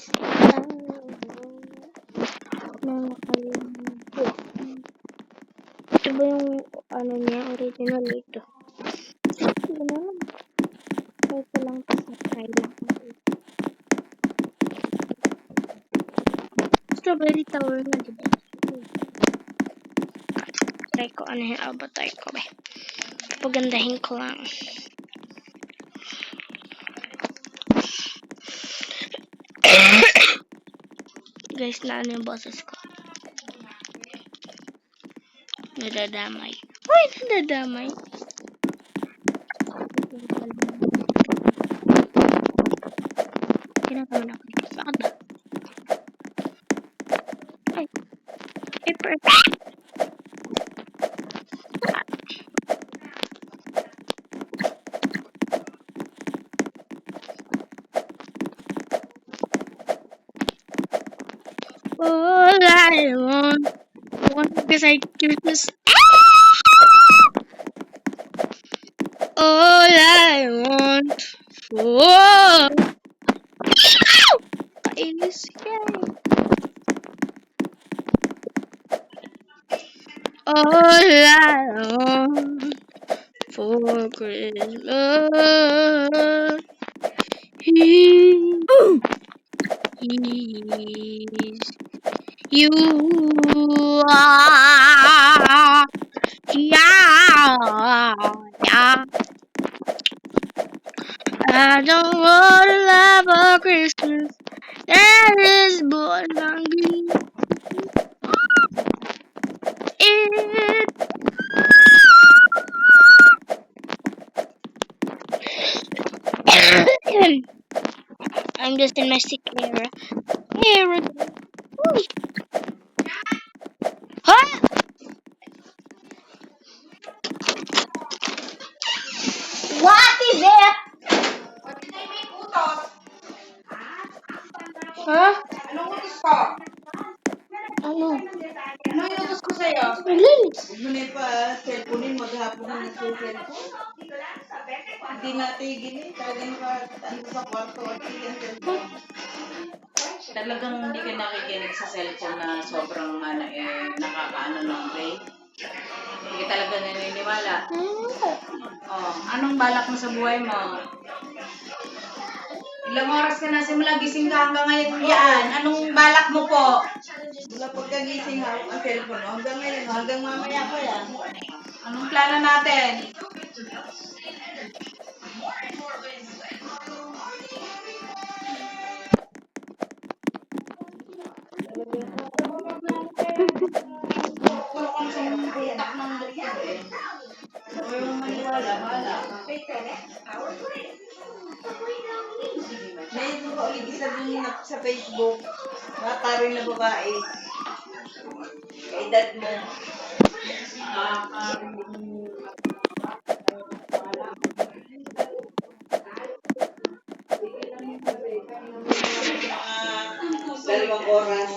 Ito ba yung ano niya, original ito? Ito na lang. Try ko lang to sa try lang. Strawberry tower nga, diba? Try ko, ano yung avatar ko ba? Pagandahin ko lang. Guys, na ano yung boses ko? Nadadamay. Uy, nadadamay. Kinakaman ako dito. Bakit ba? Ay. Ay, perfect. All I want because I cuteness. All I want for kainis yan. All I want for Christmas is you. Yeah. I don't want to love for Christmas. That is born hungry. I'm just in my sick era. Huh? What is it? Huh? Anong utos ko? Ano? Ano yung utos ko sa'yo? Linis. Huwag mo na yung pa-cellphone maghapon na nag-cellphone. Hindi natigil eh. Talagang ano sa kwarto at yung cellphone. Talagang hindi ka nakikinig sa cellphone na sobrang nakakaano ng brain. Hindi ka talaga naniniwala. Oh, anong balak mo sa buhay mo? Ilang oras ka na simula gising ka hanggang ngayon yan? Anong balak mo po? Mula pagkagising ha, ang cellphone mo. Hanggang ngayon, hanggang mamaya pa yan. Anong plano natin? Ngayon ko ulit isa dun sa Facebook, bata rin na babae. Edad mo. Dalawang oras.